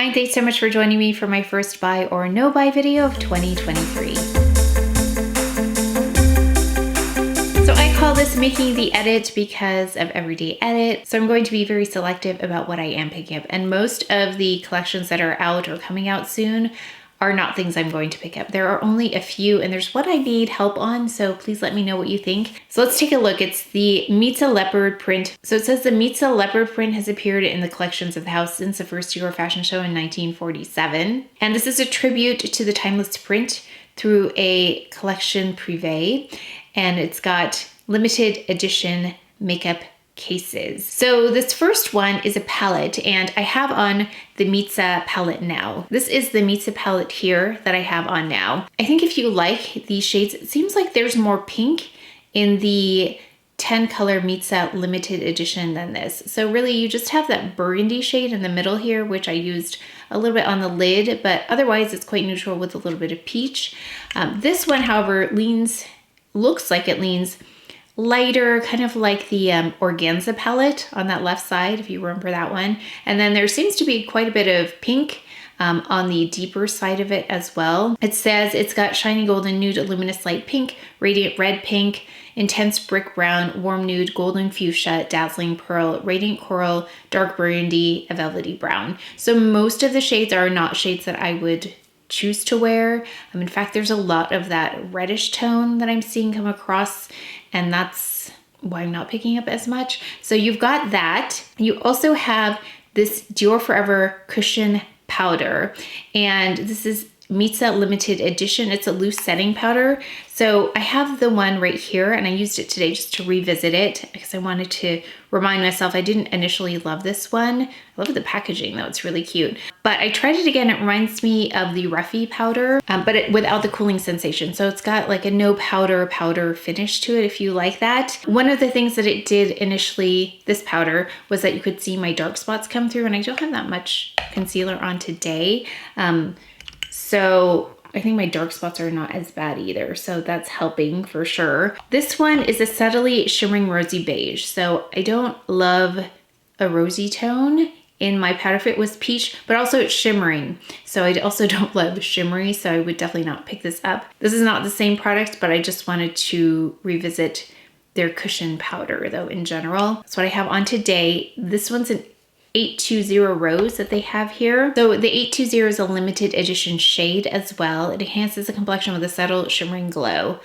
Hi, and thanks so much for joining me for my first buy or no buy video of 2023. So I call this making the edit because of everyday edit. So I'm going to be very selective about what I am picking up. And most of the collections that are out or coming out soon are not things I'm going to pick up. There are only a few and there's what I need help on, so please let me know what you think. So let's take a look. It's the Mitzah leopard print. So it says the Mitzah leopard print has appeared in the collections of the house since the first Dior fashion show in 1947. And this is a tribute to the timeless print through a collection privé. And it's got limited edition makeup cases. So this first one is a palette, and I have on the Mitzah palette now. This is the Mitzah palette here that I have on now. I think if you like these shades, it seems like there's more pink in the 10 color Mitzah limited edition than this. So really you just have that burgundy shade in the middle here, which I used a little bit on the lid, but otherwise it's quite neutral with a little bit of peach. This one, however, looks like it leans lighter, kind of like the organza palette on that left side, if you remember that one. And then there seems to be quite a bit of pink on the deeper side of it as well. It says it's got shiny golden nude, luminous light pink, radiant red pink, intense brick brown, warm nude, golden fuchsia, dazzling pearl, radiant coral, dark burgundy, a velvety brown. So most of the shades are not shades that I would choose to wear. In fact, there's a lot of that reddish tone that I'm seeing come across, and that's why I'm not picking up as much. So you've got that. You also have this Dior Forever cushion powder, and this is Mitzah limited edition. It's a loose setting powder. So I have the one right here, and I used it today just to revisit it because I wanted to remind myself I didn't initially love this one. I love the packaging though, it's really cute. But I tried it again. It reminds me of the Ruffy powder, but without the cooling sensation. So it's got like a no powder finish to it if you like that. One of the things that it did initially, this powder, was that you could see my dark spots come through, and I don't have that much concealer on today. So I think my dark spots are not as bad either. So that's helping for sure. This one is a subtly shimmering rosy beige. So I don't love a rosy tone in my powder. If it was peach, but also it's shimmering. So I also don't love shimmery. So I would definitely not pick this up. This is not the same product, but I just wanted to revisit their cushion powder though in general. That's what I have on today. This one's an 820 Rose that they have here. So the 820 is a limited edition shade as well. It enhances the complexion with a subtle shimmering glow.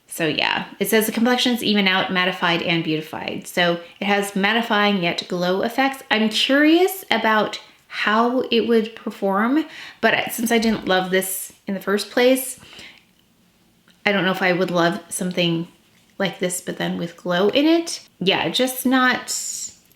So yeah, it says the complexion is even out, mattified, and beautified. So it has mattifying yet glow effects. I'm curious about how it would perform, but since I didn't love this in the first place, I don't know if I would love something like this, but then with glow in it. Yeah, just not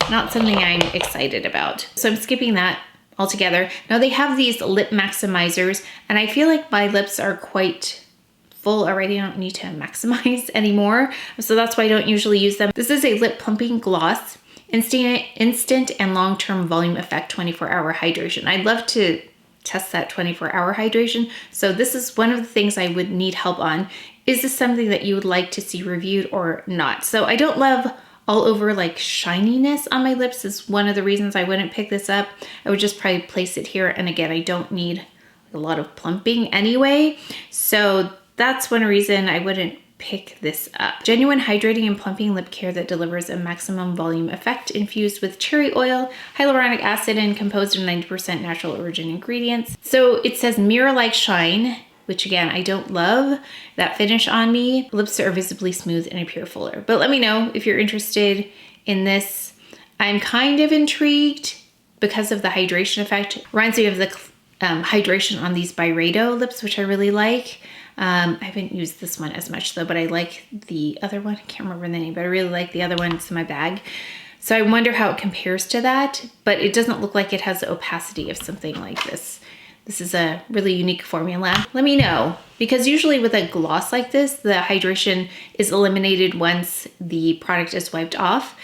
something I'm excited about. So I'm skipping that altogether. Now they have these lip maximizers, and I feel like my lips are quite full already. I don't need to maximize anymore. So that's why I don't usually use them. This is a lip plumping gloss, instant and long-term volume effect, 24-hour hydration. I'd love to test that 24-hour hydration. So this is one of the things I would need help on. Is this something that you would like to see reviewed or not? So I don't love all over like shininess on my lips is one of the reasons I wouldn't pick this up. I would just probably place it here. And again, I don't need a lot of plumping anyway. So that's one reason I wouldn't pick this up. Genuine hydrating and plumping lip care that delivers a maximum volume effect infused with cherry oil, hyaluronic acid, and composed of 90% natural origin ingredients. So it says mirror-like shine, which again, I don't love that finish on me. Lips are visibly smooth and appear fuller. But let me know if you're interested in this. I'm kind of intrigued because of the hydration effect. Reminds me of the hydration on these Byredo lips, which I really like. I haven't used this one as much though, but I like the other one. I can't remember the name, but I really like the other one. It's in my bag. So I wonder how it compares to that, but it doesn't look like it has the opacity of something like this. This is a really unique formula. Let me know, because usually with a gloss like this, the hydration is eliminated once the product is wiped off,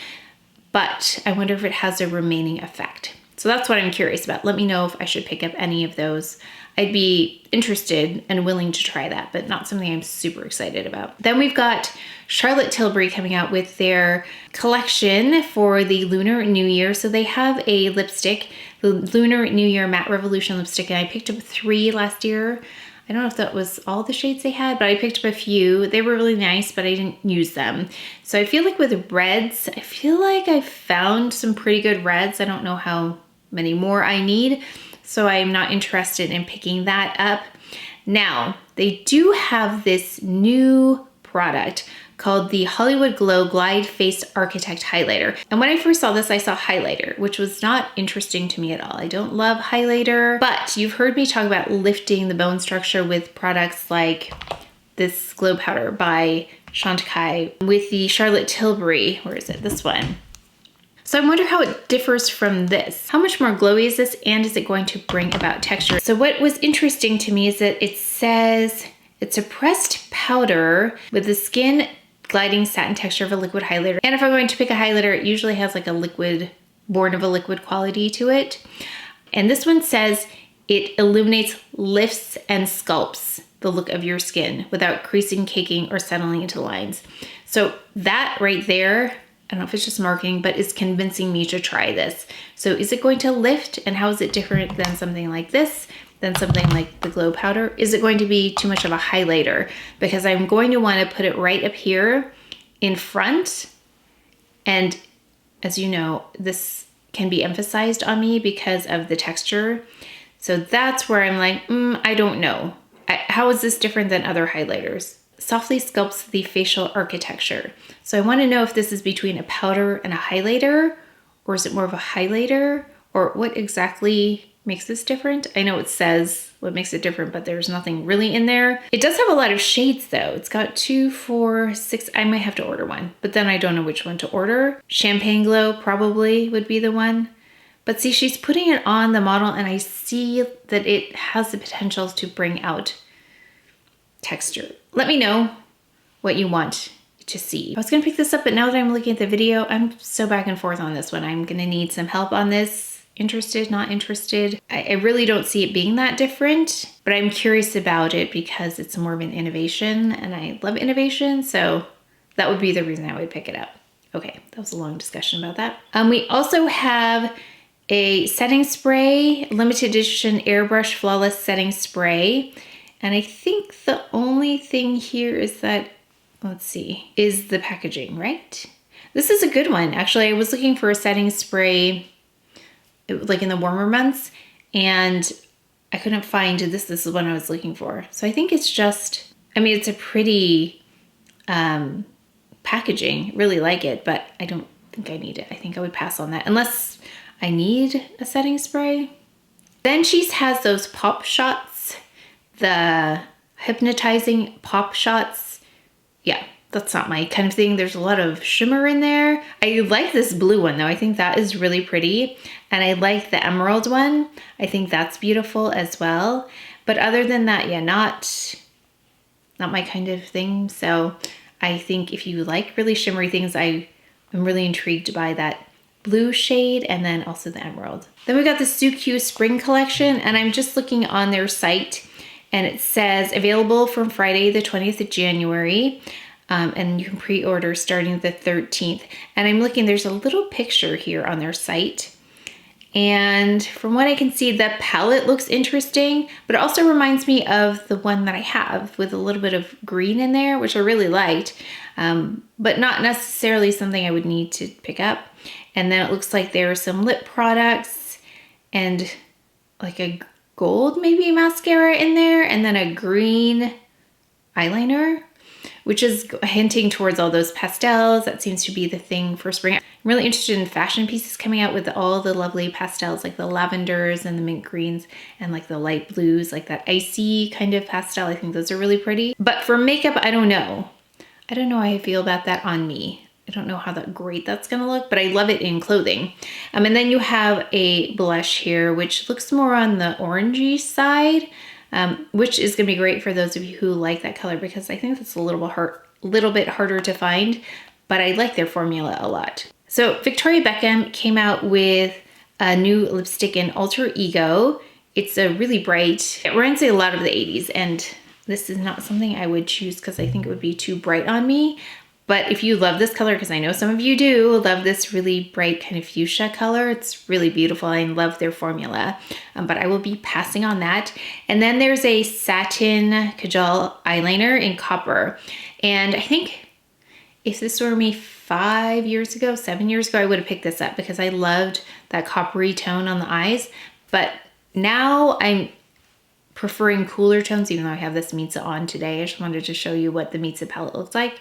but I wonder if it has a remaining effect. So that's what I'm curious about. Let me know if I should pick up any of those. I'd be interested and willing to try that, but not something I'm super excited about. Then we've got Charlotte Tilbury coming out with their collection for the Lunar New Year. So they have a lipstick the Lunar New Year Matte Revolution lipstick, and I picked up 3 last year. I don't know if that was all the shades they had, but I picked up a few. They were really nice, but I didn't use them. So I feel like with reds, I feel like I found some pretty good reds. I don't know how many more I need, so I'm not interested in picking that up. Now, they do have this new product called the Hollywood Glow Glide Face Architect Highlighter. And when I first saw this, I saw highlighter, which was not interesting to me at all. I don't love highlighter, but you've heard me talk about lifting the bone structure with products like this glow powder by Chantecaille with the Charlotte Tilbury, where is it? This one. So I wonder how it differs from this. How much more glowy is this, and is it going to bring about texture? So what was interesting to me is that it says it's a pressed powder with the skin gliding satin texture of a liquid highlighter. And if I'm going to pick a highlighter, it usually has like a liquid, born of a liquid quality to it. And this one says it illuminates, lifts, and sculpts the look of your skin without creasing, caking, or settling into lines. So that right there, I don't know if it's just marketing, but it's convincing me to try this. So is it going to lift, and how is it different than something like this, than something like the glow powder? Is it going to be too much of a highlighter? Because I'm going to want to put it right up here in front. And as you know, this can be emphasized on me because of the texture. So that's where I'm like, I don't know. How is this different than other highlighters? Softly sculpts the facial architecture. So I want to know if this is between a powder and a highlighter, or is it more of a highlighter, or what exactly makes this different? I know it says what makes it different, but there's nothing really in there. It does have a lot of shades though. It's got 2, 4, 6, I might have to order one, but then I don't know which one to order. Champagne Glow probably would be the one. But see, she's putting it on the model, and I see that it has the potential to bring out texture. Let me know what you want to see. I was gonna pick this up, but now that I'm looking at the video, I'm so back and forth on this one. I'm gonna need some help on this. Interested, not interested. I really don't see it being that different, but I'm curious about it because it's more of an innovation, and I love innovation, so that would be the reason I would pick it up. Okay, that was a long discussion about that. We also have a setting spray, limited edition Airbrush Flawless Setting Spray. And I think the only thing here is that, let's see, is the packaging, right? This is a good one. Actually, I was looking for a setting spray like in the warmer months, and I couldn't find this. This is what I was looking for. So I think it's just, I mean, it's a pretty packaging. Really like it, but I don't think I need it. I think I would pass on that unless I need a setting spray. Then she has those pop shots, the hypnotizing pop shots. Yeah, that's not my kind of thing. There's a lot of shimmer in there. I like this blue one though. I think that is really pretty. And I like the emerald one. I think that's beautiful as well. But other than that, yeah, not my kind of thing. So I think if you like really shimmery things, I'm really intrigued by that blue shade, and then also the emerald. Then we got the Suqqu spring collection, and I'm just looking on their site, and it says available from Friday the 20th of January, and you can pre-order starting the 13th. And I'm looking, there's a little picture here on their site, and from what I can see, the palette looks interesting, but it also reminds me of the one that I have with a little bit of green in there, which I really liked, but not necessarily something I would need to pick up. And then it looks like there are some lip products and like a gold maybe mascara in there, and then a green eyeliner, which is hinting towards all those pastels. That seems to be the thing for spring. I'm really interested in fashion pieces coming out with all the lovely pastels, like the lavenders and the mint greens and like the light blues, like that icy kind of pastel. I think those are really pretty. But for makeup, I don't know. I don't know how I feel about that on me. I don't know how great that's gonna look, but I love it in clothing. And then you have a blush here, which looks more on the orangey side, which is gonna be great for those of you who like that color, because I think that's a little bit harder to find, but I like their formula a lot. So Victoria Beckham came out with a new lipstick in Alter Ego. It's a really bright, it reminds me a lot of the 80s, and this is not something I would choose because I think it would be too bright on me, But if you love this color, because I know some of you do, love this really bright kind of fuchsia color, it's really beautiful. I love their formula, but I will be passing on that. And then there's a Satin Kajal eyeliner in copper. And I think if this were me 5 years ago, 7 years ago, I would have picked this up because I loved that coppery tone on the eyes. But now I'm preferring cooler tones, even though I have this Mitza on today. I just wanted to show you what the Mitza palette looks like.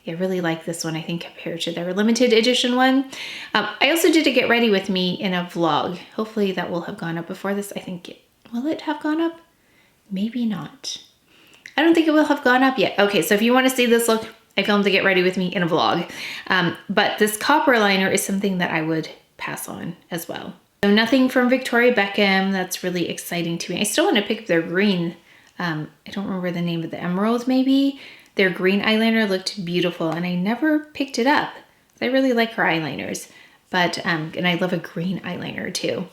I really like this one, I think, compared to their limited edition one. I also did a get ready with me in a vlog. Hopefully that will have gone up before this. I think, will it have gone up? Maybe not. I don't think it will have gone up yet. Okay, so if you want to see this look, I filmed the get ready with me in a vlog. But this copper liner is something that I would pass on as well. So nothing from Victoria Beckham. That's really exciting to me. I still want to pick up their green. I don't remember the name of the emerald maybe. Their green eyeliner looked beautiful and I never picked it up. I really like her eyeliners, but, and I love a green eyeliner too.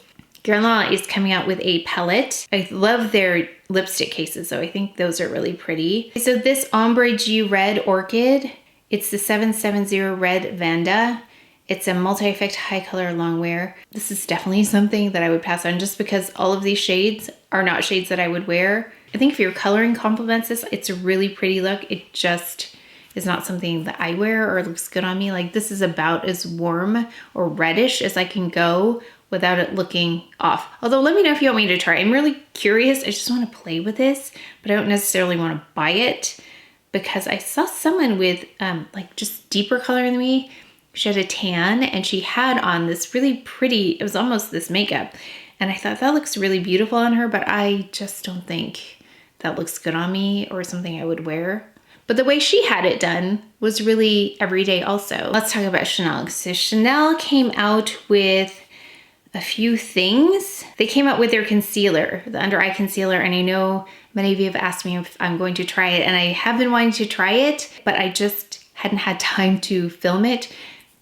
Guerlain is coming out with a palette. I love their lipstick cases, so I think those are really pretty. So this Ombre G Red Orchid, it's the 770 Red Vanda. It's a multi-effect high color long wear. This is definitely something that I would pass on just because all of these shades are not shades that I would wear. I think if your coloring complements this, it's a really pretty look. It just is not something that I wear or looks good on me. Like this is about as warm or reddish as I can go without it looking off. Although let me know if you want me to try. I'm really curious. I just want to play with this, but I don't necessarily want to buy it because I saw someone with like just deeper color than me. She had a tan and she had on this really pretty, it was almost this makeup. And I thought that looks really beautiful on her, but I just don't think that looks good on me or something I would wear. But the way she had it done was really everyday also. Let's talk about Chanel. So Chanel came out with a few things. They came out with their concealer, the under eye concealer, and I know many of you have asked me if I'm going to try it, and I have been wanting to try it, but I just hadn't had time to film it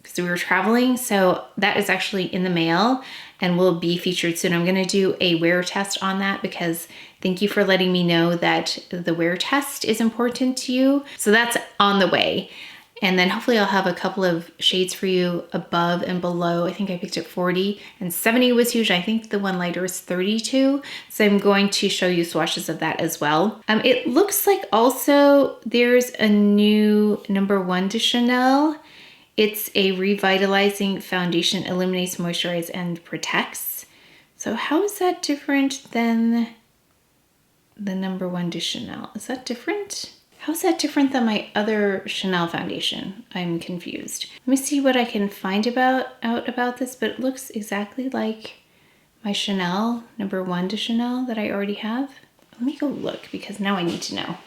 because we were traveling. So that is actually in the mail and will be featured soon. I'm gonna do a wear test on that because thank you for letting me know that the wear test is important to you. So that's on the way. And then hopefully I'll have a couple of shades for you above and below. I think I picked up 40 and 70 was huge. I think the one lighter is 32. So I'm going to show you swatches of that as well. It looks like also there's a new #1 to Chanel. It's a revitalizing foundation, illuminates, moisturizes, and protects. So how is that different than the #1 to Chanel? Is that different? How's that different than my other Chanel foundation? I'm confused. Let me see what I can find out about this, but it looks exactly like my Chanel, #1 to Chanel that I already have. Let me go look because now I need to know.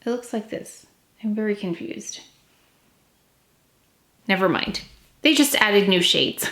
It looks like this. I'm very confused. Never mind. They just added new shades.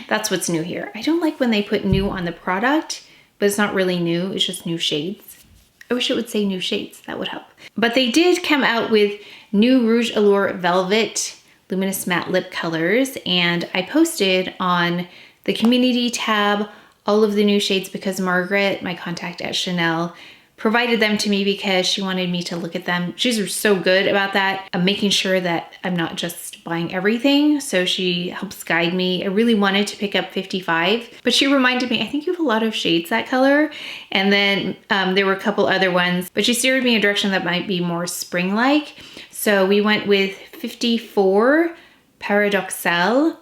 That's what's new here. I don't like when they put new on the product, but it's not really new, it's just new shades. I wish it would say new shades, that would help. But they did come out with new Rouge Allure Velvet Luminous Matte Lip colors, and I posted on the community tab all of the new shades because Margaret, my contact at Chanel, provided them to me because she wanted me to look at them. She's so good about that. I'm making sure that I'm not just buying everything, so she helps guide me. I really wanted to pick up 55, but she reminded me, I think you have a lot of shades that color. And then there were a couple other ones, but she steered me in a direction that might be more spring-like. So we went with 54 Paradoxal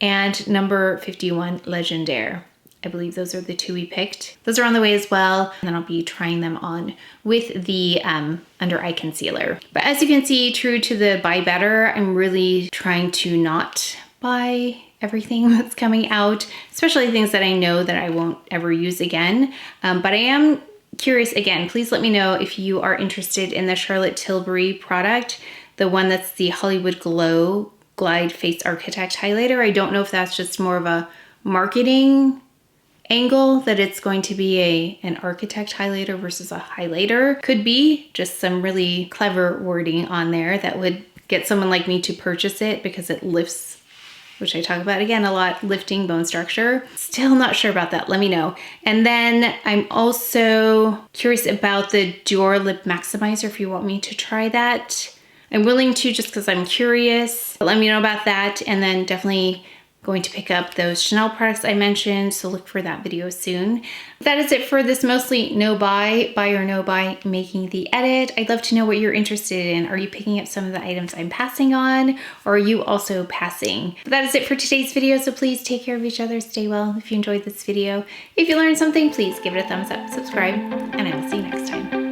and number 51 Legendaire. I believe those are the two we picked. Those are on the way as well. And then I'll be trying them on with the under eye concealer. But as you can see, true to the buy better, I'm really trying to not buy everything that's coming out, especially things that I know that I won't ever use again. But I am curious, again, please let me know if you are interested in the Charlotte Tilbury product, the one that's the Hollywood Glow Glide Face Architect Highlighter. I don't know if that's just more of a marketing angle, that it's going to be an architect highlighter versus a highlighter. Could be just some really clever wording on there that would get someone like me to purchase it because it lifts, which I talk about again a lot, lifting bone structure. Still not sure about that, let me know. And then I'm also curious about the Dior Lip Maximizer if you want me to try that. I'm willing to just because I'm curious. But let me know about that, and then definitely going to pick up those Chanel products I mentioned, so look for that video soon. That is it for this mostly no buy or no buy making the edit. I'd love to know what you're interested in. Are you picking up some of the items I'm passing on, or are you also passing? But that is it for today's video, so please take care of each other, stay well. If you enjoyed this video, if you learned something, please give it a thumbs up, subscribe, and I will see you next time.